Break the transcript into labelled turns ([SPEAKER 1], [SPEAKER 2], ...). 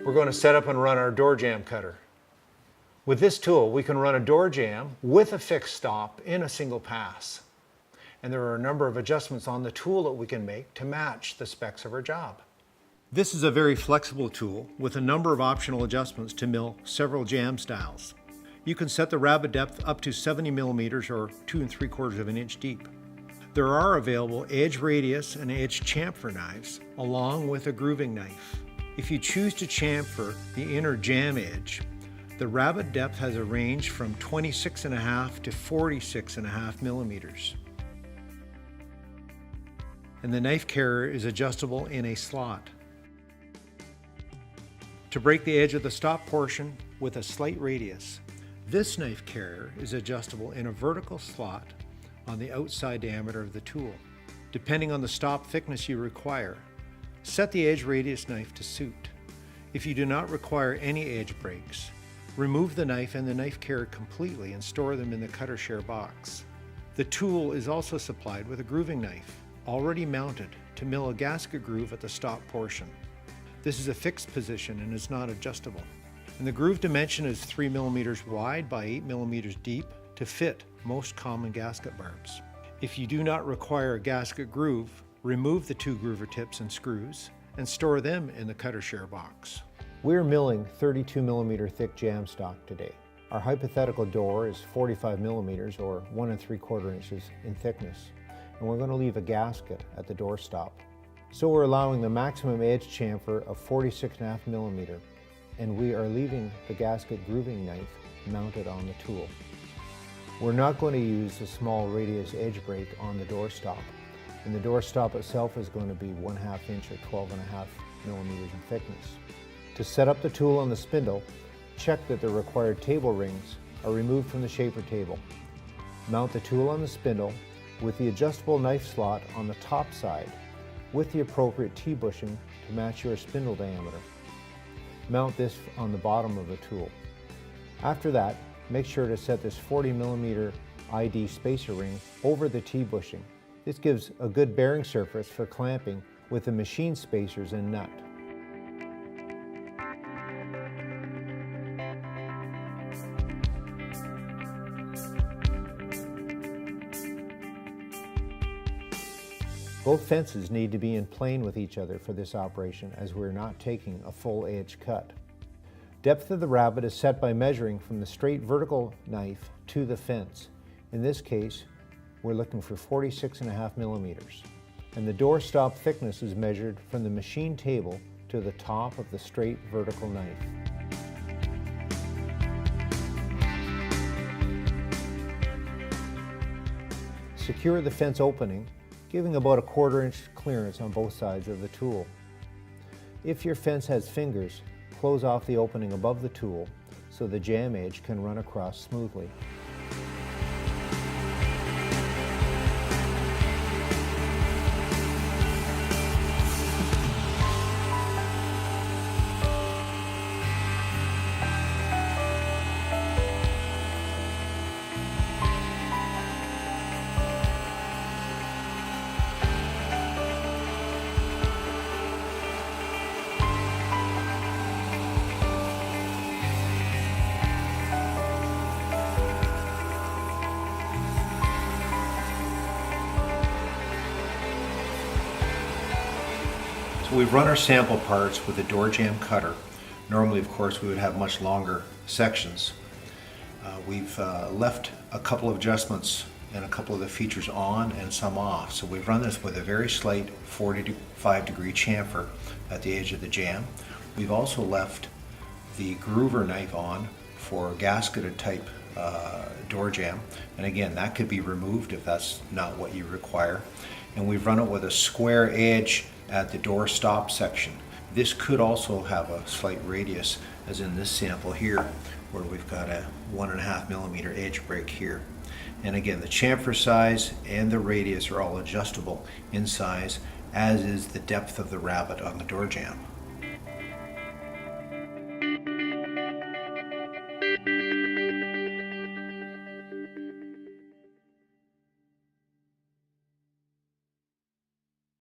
[SPEAKER 1] we're going to set up and run our door jamb cutter. With this tool, we can run a door jamb with a fixed stop in a single pass. And there are a number of adjustments on the tool that we can make to match the specs of our job. This is a very flexible tool with a number of optional adjustments to mill several jamb styles. You can set the rabbet depth up to 70 millimeters or 2 3/4 of an inch deep. There are available edge radius and edge chamfer knives, along with a grooving knife. If you choose to chamfer the inner jamb edge, the rabbet depth has a range from 26.5 to 46.5 millimeters. And the knife carrier is adjustable in a slot. To break the edge of the stop portion with a slight radius, this knife carrier is adjustable in a vertical slot on the outside diameter of the tool. Depending on the stop thickness you require, set the edge radius knife to suit. If you do not require any edge breaks, remove the knife and the knife carrier completely and store them in the CutterShare box. The tool is also supplied with a grooving knife, already mounted to mill a gasket groove at the stop portion. This is a fixed position and is not adjustable. And the groove dimension is 3 millimeters wide by 8 millimeters deep to fit most common gasket barbs. If you do not require a gasket groove, remove the 2 groover tips and screws and store them in the CutterShare box. We're milling 32 millimeter thick jamb stock today. Our hypothetical door is 45 millimeters or 1 3/4 inches in thickness, and we're going to leave a gasket at the door stop. So we're allowing the maximum edge chamfer of 46.5 millimeter, and we are leaving the gasket grooving knife mounted on the tool. We're not going to use the small radius edge break on the door stop, and the door stop itself is going to be 1/2 inch or 12.5 millimeters in thickness. To set up the tool on the spindle, check that the required table rings are removed from the shaper table. Mount the tool on the spindle with the adjustable knife slot on the top side with the appropriate T-bushing to match your spindle diameter. Mount this on the bottom of the tool. After that, make sure to set this 40 millimeter ID spacer ring over the T-bushing. This gives a good bearing surface for clamping with the machine spacers and nut. Both fences need to be in plane with each other for this operation, as we're not taking a full edge cut. Depth of the rabbet is set by measuring from the straight vertical knife to the fence. In this case, we're looking for 46.5 millimeters. And the door stop thickness is measured from the machine table to the top of the straight vertical knife. Secure the fence opening, giving about a 1/4 inch clearance on both sides of the tool. If your fence has fingers, close off the opening above the tool so the jamb edge can run across smoothly. So we've run our sample parts with a door jamb cutter. Normally, of course, we would have much longer sections. We've left a couple of adjustments and a couple of the features on and some off. So we've run this with a very slight 45-degree chamfer at the edge of the jamb. We've also left the groover knife on for a gasketed type door jamb. And again, that could be removed if that's not what you require. And we've run it with a square edge at the door stop section. This could also have a slight radius, as in this sample here, where we've got a 1.5 millimeter edge break here. And again, the chamfer size and the radius are all adjustable in size, as is the depth of the rabbet on the door jamb.